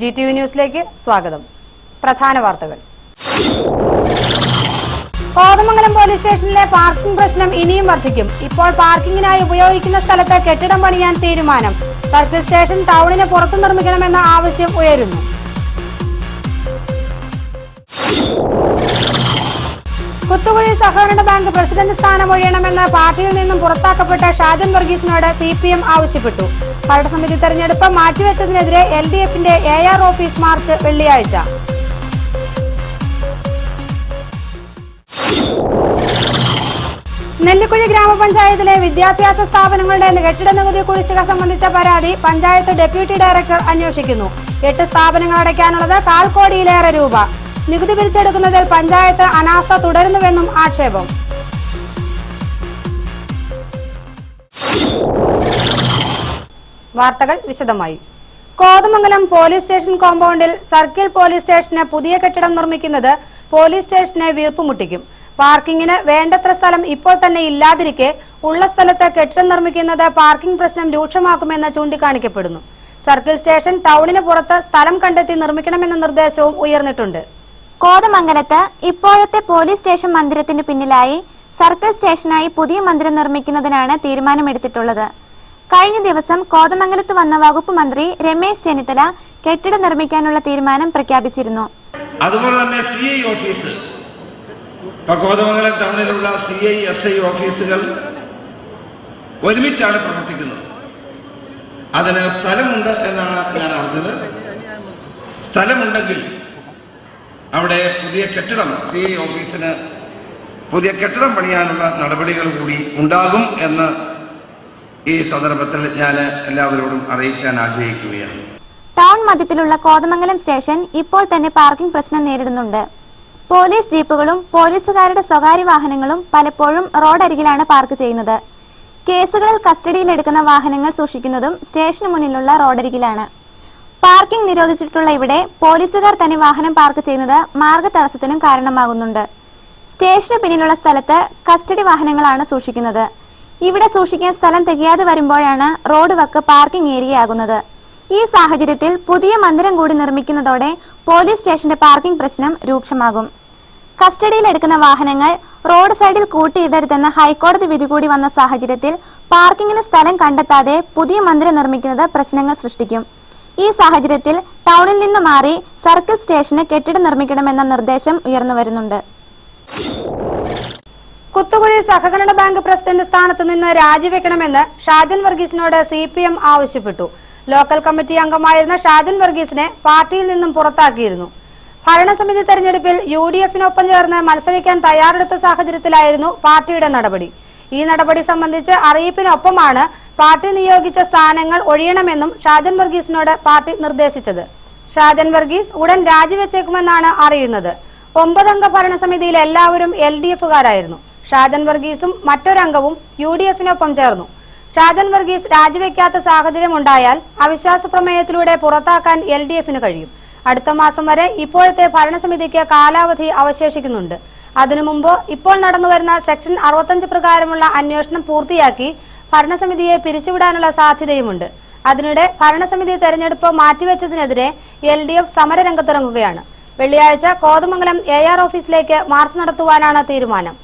GTV ന്യൂസിലേക്ക് സ്വാഗതം. പ്രധാന വാർത്തകൾ. കോതമംഗലം പോലീസ് സ്റ്റേഷനിലെ പാർക്കിംഗ് പ്രശ്നം ഇനിയും വർദ്ധിക്കും. ഇപ്പോൾ പാർക്കിംഗിനായി ഉപയോഗിക്കുന്ന സ്ഥലത്ത് കെട്ടിടം പണിയാൻ തീരുമാനം. സർക്കിൾ സ്റ്റേഷൻ ടൗണിന് പുറത്തു നിർമ്മിക്കണമെന്ന ആവശ്യം ഉയരുന്നു. കുത്തുകുഴി സഹകരണ ബാങ്ക് പ്രസിഡന്റ് സ്ഥാനം ഒഴിയണമെന്ന് പാർട്ടിയിൽ നിന്നും പുറത്താക്കപ്പെട്ട ഷാജൻ വർഗീസിനോട് CPM ആവശ്യപ്പെട്ടു. ഭരണസമിതി തെരഞ്ഞെടുപ്പ് മാറ്റിവെച്ചതിനെതിരെ LDFന്റെ AR ഓഫീസ് മാർച്ച് വെള്ളിയാഴ്ച. നെല്ലിക്കുഴി ഗ്രാമപഞ്ചായത്തിലെ വിദ്യാഭ്യാസ സ്ഥാപനങ്ങളുടെ കെട്ടിട നികുതി കുടിശ്ശിക സംബന്ധിച്ച പരാതി പഞ്ചായത്ത് ഡെപ്യൂട്ടി ഡയറക്ടർ അന്വേഷിക്കുന്നു. 8 സ്ഥാപനങ്ങൾ അടയ്ക്കാനുള്ളത് 1/4 കോടിയിലേറെ രൂപ. നികുതി പിരിച്ചെടുക്കുന്നതിൽ പഞ്ചായത്ത് അനാസ്ഥ തുടരുന്നുവെന്നും ആക്ഷേപം. വാർത്തകൾ വിശദമായി. കോതമംഗലം പോലീസ് സ്റ്റേഷൻ കോമ്പൗണ്ടിൽ സർക്കിൾ പോലീസ് സ്റ്റേഷന് പുതിയ കെട്ടിടം നിർമ്മിക്കുന്നത് പോലീസ് സ്റ്റേഷനെ വീർപ്പുമുട്ടിക്കും. പാർക്കിങ്ങിന് വേണ്ടത്ര സ്ഥലം ഇപ്പോൾ തന്നെ ഇല്ലാതിരിക്കെ ഉള്ള സ്ഥലത്ത് കെട്ടിടം നിർമ്മിക്കുന്നത് പാർക്കിംഗ് പ്രശ്നം രൂക്ഷമാക്കുമെന്ന് ചൂണ്ടിക്കാണിക്കപ്പെടുന്നു. സർക്കിൾ സ്റ്റേഷൻ ടൗണിന് പുറത്ത് സ്ഥലം കണ്ടെത്തി നിർമ്മിക്കണമെന്ന നിർദ്ദേശവും ഉയർന്നിട്ടുണ്ട്. കോതമംഗലത്ത് ഇപ്പോഴത്തെ പോലീസ് സ്റ്റേഷൻ മന്ദിരത്തിന് പിന്നിലായി സർക്കിൾ സ്റ്റേഷനായി പുതിയ മന്ദിരം നിർമ്മിക്കുന്നതിനാണ് തീരുമാനമെടുത്തിട്ടുള്ളത്. കഴിഞ്ഞ ദിവസം കോതമംഗലത്ത് വന്ന വകുപ്പ് മന്ത്രി രമേശ് ചെന്നിത്തല കെട്ടിടം നിർമ്മിക്കാനുള്ള തീരുമാനം പ്രഖ്യാപിച്ചിരുന്നു. അതുപോലെ തന്നെ CI ഓഫീസ്, കോതമംഗലം ടൗണിലുള്ള CI SI ഓഫീസുകൾ ഒരുമിച്ചാണ് പ്രവർത്തിക്കുന്നത്. അതിന് സ്ഥലമുണ്ട് എന്നാണ് ഞാൻ അറിഞ്ഞത്. സ്ഥലമുണ്ടെങ്കിൽ അവിടെ പുതിയ കെട്ടിടം, CI ഓഫീസിന് പുതിയ കെട്ടിടം പണിയാനുള്ള നടപടികൾ കൂടി ഉണ്ടാകും എന്ന് ഈ സന്ദർഭത്തിൽ ഞാൻ എല്ലാവരോടും അറിയിക്കാൻ ആഗ്രഹിക്കുകയാണ്. ടൗൺ മധ്യത്തിലുള്ള കോതമംഗലം സ്റ്റേഷൻ ഇപ്പോൾ തന്നെ പാർക്കിംഗ് പ്രശ്നം നേരിടുന്നുണ്ട്. പോലീസ് ജീപ്പുകളും പോലീസുകാരുടെ സ്വകാര്യ വാഹനങ്ങളും പലപ്പോഴും റോഡരികിലാണ് പാർക്ക് ചെയ്യുന്നത്. കേസുകളിൽ കസ്റ്റഡിയിലെടുക്കുന്ന വാഹനങ്ങൾ സൂക്ഷിക്കുന്നതും സ്റ്റേഷന് മുന്നിലുള്ള റോഡരികിലാണ്. പാർക്കിംഗ് നിരോധിച്ചിട്ടുള്ള ഇവിടെ പോലീസുകാർ തന്നെ വാഹനം പാർക്ക് ചെയ്യുന്നത് മാർഗ തടസ്സത്തിനും കാരണമാകുന്നുണ്ട്. സ്റ്റേഷന് പിന്നിലുള്ള സ്ഥലത്ത് കസ്റ്റഡി വാഹനങ്ങളാണ് സൂക്ഷിക്കുന്നത്. ഇവിടെ സൂക്ഷിക്കാൻ സ്ഥലം തികയാതെ വരുമ്പോഴാണ് റോഡ് വക്ക് പാർക്കിംഗ് ഏരിയ ആകുന്നത്. ഈ സാഹചര്യത്തിൽ പുതിയ മന്ദിരം കൂടി നിർമ്മിക്കുന്നതോടെ പോലീസ് സ്റ്റേഷന്റെ പാർക്കിംഗ് പ്രശ്നം രൂക്ഷമാകും. കസ്റ്റഡിയിലെടുക്കുന്ന വാഹനങ്ങൾ റോഡ് സൈഡിൽ കൂട്ടിയിടരുതെന്ന ഹൈക്കോടതി വിധി കൂടി വന്ന സാഹചര്യത്തിൽ പാർക്കിങ്ങിന് സ്ഥലം കണ്ടെത്താതെ പുതിയ മന്ദിരം നിർമ്മിക്കുന്നത് പ്രശ്നങ്ങൾ സൃഷ്ടിക്കും. ഈ സാഹചര്യത്തിൽ ടൗണിൽ നിന്ന് മാറി സർക്കിൾ സ്റ്റേഷന് കെട്ടിടം നിർമ്മിക്കണമെന്ന നിർദ്ദേശം ഉയർന്നു വരുന്നുണ്ട്. കുത്തുകുഴി സഹകരണ ബാങ്ക് പ്രസിഡന്റ് സ്ഥാനത്ത് നിന്ന് രാജിവെക്കണമെന്ന് ഷാജൻ വർഗീസിനോട് CPM ആവശ്യപ്പെട്ടു. ലോക്കൽ കമ്മിറ്റി അംഗമായിരുന്ന ഷാജൻ വർഗീസിനെ പാർട്ടിയിൽ നിന്നും പുറത്താക്കിയിരുന്നു. ഭരണസമിതി തെരഞ്ഞെടുപ്പിൽ UDFനൊപ്പം ചേർന്ന് മത്സരിക്കാൻ തയ്യാറെടുത്ത സാഹചര്യത്തിലായിരുന്നു പാർട്ടിയുടെ നടപടി. ഈ നടപടി സംബന്ധിച്ച് അറിയിപ്പിനൊപ്പമാണ് പാർട്ടി നിയോഗിച്ച സ്ഥാനങ്ങൾ ഒഴിയണമെന്നും ഷാജൻ വർഗീസിനോട് പാർട്ടി നിർദ്ദേശിച്ചത്. ഷാജൻ വർഗീസ് ഉടൻ രാജിവെച്ചേക്കുമെന്നാണ് അറിയുന്നത്. 9 അംഗ ഭരണസമിതിയിൽ എല്ലാവരും LDFകാരായിരുന്നു. ഷാജൻ വർഗീസും മറ്റൊരംഗവും UDFനൊപ്പം ചേർന്നു. ഷാജൻ വർഗീസ് രാജിവെക്കാത്ത സാഹചര്യം ഉണ്ടായാൽ അവിശ്വാസ പ്രമേയത്തിലൂടെ പുറത്താക്കാൻ LDFന് കഴിയും. അടുത്ത മാസം വരെ ഇപ്പോഴത്തെ ഭരണസമിതിക്ക് കാലാവധി അവശേഷിക്കുന്നുണ്ട്. അതിനു മുമ്പ് ഇപ്പോൾ നടന്നുവരുന്ന സെക്ഷൻ 65 പ്രകാരമുള്ള അന്വേഷണം പൂർത്തിയാക്കി ഭരണസമിതിയെ പിരിച്ചുവിടാനുള്ള സാധ്യതയുമുണ്ട്. അതിനിടെ ഭരണസമിതി തെരഞ്ഞെടുപ്പ് മാറ്റിവെച്ചതിനെതിരെ LDF സമരരംഗത്തിറങ്ങുകയാണ്. വെള്ളിയാഴ്ച കോതമംഗലം AR ഓഫീസിലേക്ക് മാർച്ച് നടത്തുവാനാണ് തീരുമാനം.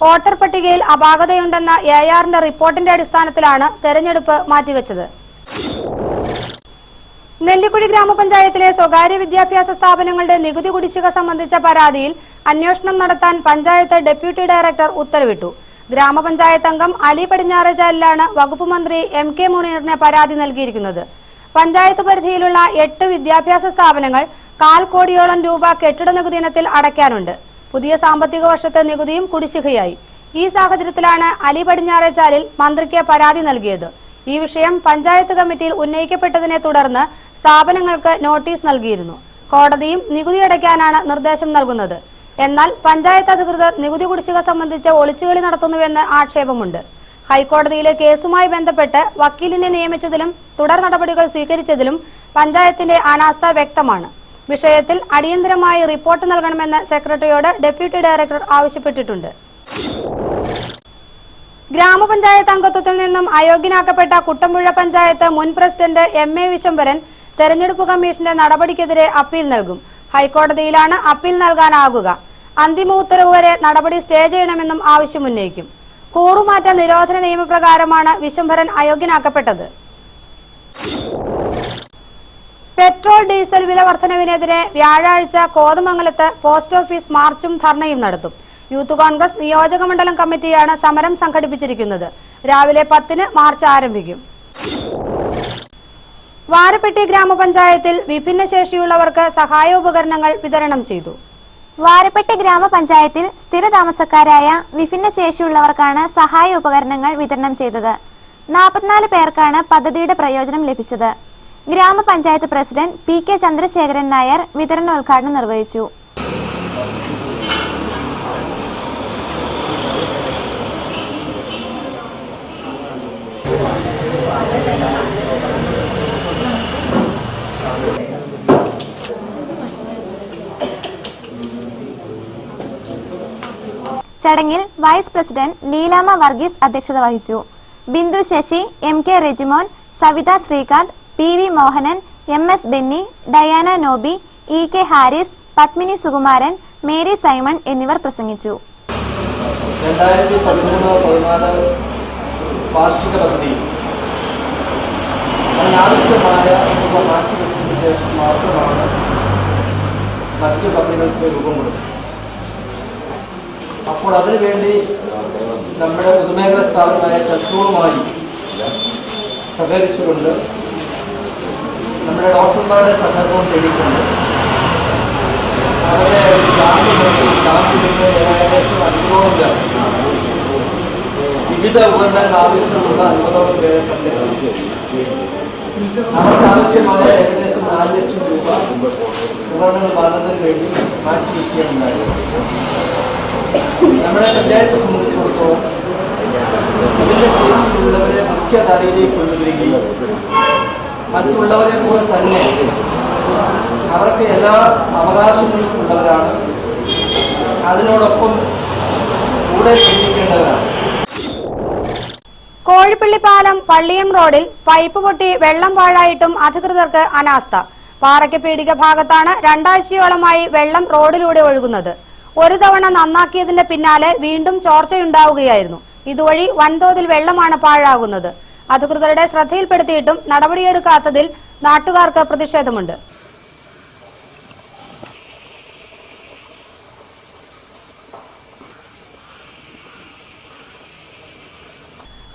വോട്ടർ പട്ടികയിൽ അപാകതയുണ്ടെന്ന ARന്റെ റിപ്പോർട്ടിന്റെ അടിസ്ഥാനത്തിലാണ് തെരഞ്ഞെടുപ്പ് മാറ്റിവെച്ചത്. നെല്ലിക്കുഴി ഗ്രാമപഞ്ചായത്തിലെ സ്വകാര്യ വിദ്യാഭ്യാസ സ്ഥാപനങ്ങളുടെ നികുതി കുടിശ്ശിക സംബന്ധിച്ച പരാതിയിൽ അന്വേഷണം നടത്താൻ പഞ്ചായത്ത് ഡെപ്യൂട്ടി ഡയറക്ടർ ഉത്തരവിട്ടു. ഗ്രാമപഞ്ചായത്ത് അംഗം അലി പടിഞ്ഞാറേചാലിലാണ് വകുപ്പ് മന്ത്രി MK മുനീറിന് പരാതി നൽകിയിരിക്കുന്നത്. പഞ്ചായത്ത് പരിധിയിലുള്ള 8 വിദ്യാഭ്യാസ സ്ഥാപനങ്ങൾ 1/4 കോടിയോളം രൂപ കെട്ടിട നികുതി ഇനത്തിൽ അടയ്ക്കാനുണ്ട്. പുതിയ സാമ്പത്തിക വർഷത്തെ നികുതിയും കുടിശ്ശികയായി. ഈ സാഹചര്യത്തിലാണ് അലി പടിഞ്ഞാറേചാലിൽ മന്ത്രിക്ക് പരാതി നൽകിയത്. ഈ വിഷയം പഞ്ചായത്ത് കമ്മിറ്റിയിൽ ഉന്നയിക്കപ്പെട്ടതിനെ തുടർന്ന് സ്ഥാപനങ്ങൾക്ക് നോട്ടീസ് നൽകിയിരുന്നു. കോടതിയും നികുതി അടയ്ക്കാനാണ് നിർദ്ദേശം നൽകുന്നത്. എന്നാൽ പഞ്ചായത്ത് അധികൃതർ നികുതി കുടിശ്ശിക സംബന്ധിച്ച് ഒളിച്ചുകളി നടത്തുന്നുവെന്ന് ആക്ഷേപമുണ്ട്. ഹൈക്കോടതിയിലെ കേസുമായി ബന്ധപ്പെട്ട് വക്കീലിനെ നിയമിച്ചതിലും തുടർ നടപടികൾ സ്വീകരിച്ചതിലും പഞ്ചായത്തിന്റെ അനാസ്ഥ വ്യക്തമാണ്. വിഷയത്തിൽ അടിയന്തരമായി റിപ്പോർട്ട് നൽകണമെന്ന് സെക്രട്ടറിയോട് ഡെപ്യൂട്ടി ഡയറക്ടർ ആവശ്യപ്പെട്ടിട്ടുണ്ട്. ഗ്രാമപഞ്ചായത്ത് അംഗത്വത്തിൽ നിന്നും അയോഗ്യനാക്കപ്പെട്ട കുട്ടമ്പുഴ പഞ്ചായത്ത് മുൻ പ്രസിഡന്റ് MA വിശംബരൻ തെരഞ്ഞെടുപ്പ് കമ്മീഷന്റെ നടപടിക്കെതിരെ അപ്പീൽ നൽകും. ഹൈക്കോടതിയിലാണ് അപ്പീൽ നൽകാനാകുക. അന്തിമ ഉത്തരവ് വരെ നടപടി സ്റ്റേ ചെയ്യണമെന്നും ആവശ്യമുന്നയിക്കും. കൂറുമാറ്റ നിരോധന നിയമപ്രകാരമാണ് വിശ്വംഭരൻ അയോഗ്യനാക്കപ്പെട്ടത്. പെട്രോൾ ഡീസൽ വില വർധനവിനെതിരെ വ്യാഴാഴ്ച കോതമംഗലത്ത് പോസ്റ്റ് ഓഫീസ് മാർച്ചും ധർണയും നടത്തും. യൂത്ത് കോൺഗ്രസ് നിയോജക മണ്ഡലം കമ്മിറ്റിയാണ് സമരം സംഘടിപ്പിച്ചിരിക്കുന്നത്. രാവിലെ 10-ന് മാർച്ച് ആരംഭിക്കും. വാരപ്പെട്ടി ഗ്രാമപഞ്ചായത്തിൽ വിഭിന്നശേഷിയുള്ളവർക്ക് സഹായോപകരണങ്ങൾ വിതരണം ചെയ്തു. വാരപ്പെട്ടി ഗ്രാമപഞ്ചായത്തിൽ സ്ഥിര താമസക്കാരായ വിഭിന്നശേഷിയുള്ളവർക്കാണ് സഹായ ഉപകരണങ്ങൾ വിതരണം ചെയ്തത്. 44 പേർക്കാണ് പദ്ധതിയുടെ പ്രയോജനം ലഭിച്ചത്. ഗ്രാമപഞ്ചായത്ത് പ്രസിഡന്റ് PK ചന്ദ്രശേഖരൻ നായർ വിതരണോദ്ഘാടനം നിർവഹിച്ചു. ചടങ്ങിൽ വൈസ് പ്രസിഡന്റ് ലീലാമ വർഗീസ് അധ്യക്ഷത വഹിച്ചു. Bindu Sasi, MK Rejimon, Savitha Sreekanth, PV Mohanan, MS Benny, Diana Nobi, EK Haris, Padmini Sukumaran, Mary Simon എന്നിവർ പ്രസംഗിച്ചു. 2013-14 വാർഷിക പദ്ധതി അതിനാവശ്യമായ തുക മാറ്റിവെച്ചതിന് ശേഷം മാത്രമാണ് മറ്റു പദ്ധതികൾക്ക് രൂപം കൊടുക്കുന്നത്. അപ്പോൾ അതിനുവേണ്ടി നമ്മുടെ പൊതുമേഖലാ സ്ഥാപനമായ കൽക്കൂറുമായി സഹകരിച്ചുകൊണ്ട് നമ്മുടെ ഡോക്ടർമാരുടെ സഹകരണം തേടിക്കൊണ്ട് അവരുടെ ക്യാമ്പിൽ നിന്ന് ഏകദേശം 50ഓളം പേർ വിവിധ ഉപകരണങ്ങൾ ആവശ്യമുള്ള 50ഓളം പേരെ കണ്ടെത്തി അവർക്ക് ആവശ്യമായ ഏകദേശം 4 ലക്ഷം രൂപ ഉപകരണങ്ങൾ വാങ്ങുന്നതിന് വേണ്ടി മാറ്റിവെക്കുകയുണ്ടായിരുന്നു. നമ്മുടെ പഞ്ചായത്തെ സംബന്ധിച്ചിടത്തോളം ഇതിന്റെ ശേഷിയിലുള്ളവരെ മുഖ്യധാരയിലേക്ക് കൊണ്ടുവരികയും മറ്റുള്ളവരെ പോലെ തന്നെ അവർക്ക് എല്ലാ അവകാശങ്ങളും ഉള്ളവരാണ്. അതിനോടൊപ്പം കൂടെ ശ്രദ്ധിക്കേണ്ടവരാണ്. കോഴിപ്പള്ളി പാലം പള്ളിയം റോഡിൽ പൈപ്പ് പൊട്ടി വെള്ളം പാഴായിട്ടും അധികൃതർക്ക് അനാസ്ഥ. പാറയ്ക്ക് പീടിക ഭാഗത്താണ് 2 ആഴ്ചയോളമായി വെള്ളം റോഡിലൂടെ ഒഴുകുന്നത്. ഒരു തവണ നന്നാക്കിയതിന്റെ പിന്നാലെ വീണ്ടും ചോർച്ചയുണ്ടാവുകയായിരുന്നു. ഇതുവഴി വൻതോതിൽ വെള്ളമാണ് പാഴാകുന്നത്. അധികൃതരുടെ ശ്രദ്ധയിൽപ്പെടുത്തിയിട്ടും നടപടിയെടുക്കാത്തതിൽ നാട്ടുകാർക്ക് പ്രതിഷേധമുണ്ട്.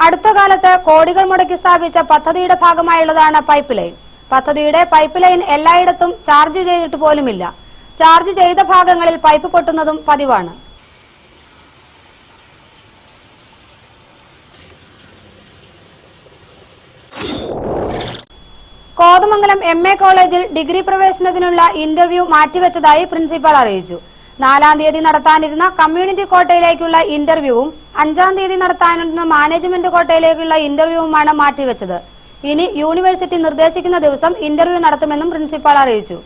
അടുത്ത കാലത്ത് കോടികൾ മുടക്കി സ്ഥാപിച്ച പദ്ധതിയുടെ ഭാഗമായുള്ളതാണ് പൈപ്പ് ലൈൻ. പദ്ധതിയുടെ പൈപ്പ് ലൈൻ എല്ലായിടത്തും ചാർജ് ചെയ്തിട്ട് പോലുമില്ല. ചാർജ് ചെയ്ത ഭാഗങ്ങളിൽ പൈപ്പ് പൊട്ടുന്നതും പതിവാണ്. കോതമംഗലം MA കോളേജിൽ ഡിഗ്രി പ്രവേശനത്തിനുള്ള ഇന്റർവ്യൂ മാറ്റിവെച്ചതായി പ്രിൻസിപ്പൽ അറിയിച്ചു. 4-ാം തീയതി നടത്താനിരുന്ന കമ്മ്യൂണിറ്റി കോട്ടയിലേക്കുള്ള ഇന്റർവ്യൂവും 5-ാം തീയതി നടത്താനിരുന്ന മാനേജ്മെന്റ് കോട്ടയിലേക്കുള്ള ഇന്റർവ്യൂവുമാണ് മാറ്റിവെച്ചത്. ഇനി യൂണിവേഴ്സിറ്റി നിർദ്ദേശിക്കുന്ന ദിവസം ഇന്റർവ്യൂ നടത്തുമെന്നും പ്രിൻസിപ്പൽ അറിയിച്ചു.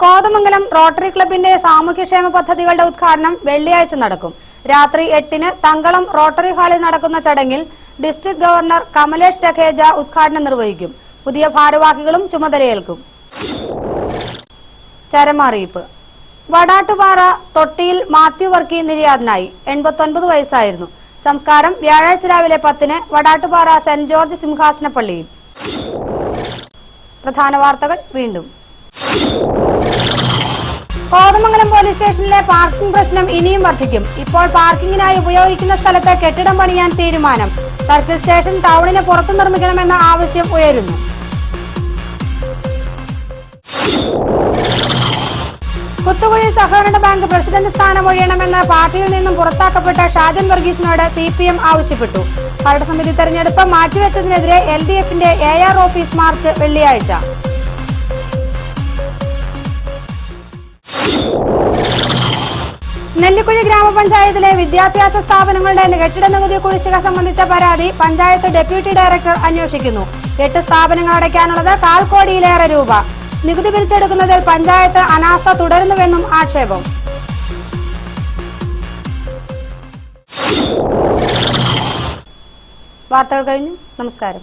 കോതമംഗലം റോട്ടറി ക്ലബിന്റെ സാമൂഹ്യക്ഷേമ പദ്ധതികളുടെ ഉദ്ഘാടനം വെള്ളിയാഴ്ച നടക്കും. രാത്രി 8-ന് തങ്കളം റോട്ടറി ഹാളിൽ നടക്കുന്ന ചടങ്ങിൽ ഡിസ്ട്രിക്ട് ഗവർണർ കമലേഷ് രഖേജ ഉദ്ഘാടനം നിർവഹിക്കും. പുതിയ ഭാരവാഹികളും ചുമതലയേൽക്കും. ചരമറിയിപ്പ്. വടാട്ടുപാറ തൊട്ടിയിൽ മാത്യു വർക്കി നിര്യാതനായി. 89 വയസ്സായിരുന്നു. സംസ്കാരം വ്യാഴാഴ്ച രാവിലെ 10-ന് വടാട്ടുപാറ സെന്റ് ജോർജ് സിംഹാസനപ്പള്ളിയിൽ. പ്രധാന വാർത്തകൾ വീണ്ടും. കോതമംഗലം പോലീസ് സ്റ്റേഷനിലെ പാർക്കിംഗ് പ്രശ്നം ഇനിയും വർദ്ധിക്കും. ഇപ്പോൾ പാർക്കിംഗിനായി ഉപയോഗിക്കുന്ന സ്ഥലത്ത് കെട്ടിടം പണിയാൻ തീരുമാനം. സർക്കിൾ സ്റ്റേഷൻ ടൗണിന് പുറത്തു നിർമ്മിക്കണമെന്ന ആവശ്യം ഉയരുന്നു. കുത്തുകുഴി സഹകരണ ബാങ്ക് പ്രസിഡന്റ് സ്ഥാനം ഒഴിയണമെന്ന് പാർട്ടിയിൽ നിന്നും പുറത്താക്കപ്പെട്ട ഷാജൻ വർഗീസിനോട് CPM ആവശ്യപ്പെട്ടു. ഭരണസമിതി തെരഞ്ഞെടുപ്പ് മാറ്റിവെച്ചതിനെതിരെ LDFന്റെ AR ഓഫീസ് മാർച്ച് വെള്ളിയാഴ്ച. നെല്ലിക്കുഴി ഗ്രാമപഞ്ചായത്തിലെ വിദ്യാഭ്യാസ സ്ഥാപനങ്ങളുടെ കെട്ടിട നികുതി കുടിശ്ശിക സംബന്ധിച്ച പരാതി പഞ്ചായത്ത് ഡെപ്യൂട്ടി ഡയറക്ടർ അന്വേഷിക്കുന്നു. 8 സ്ഥാപനങ്ങൾ അടയ്ക്കാനുള്ളത് 1/4 കോടിയിലേറെ രൂപ. നികുതി പിരിച്ചെടുക്കുന്നതിൽ പഞ്ചായത്ത് അനാസ്ഥ തുടരുന്നുവെന്നും ആക്ഷേപം. വാർത്തകൾ കഴിഞ്ഞു. നമസ്കാരം.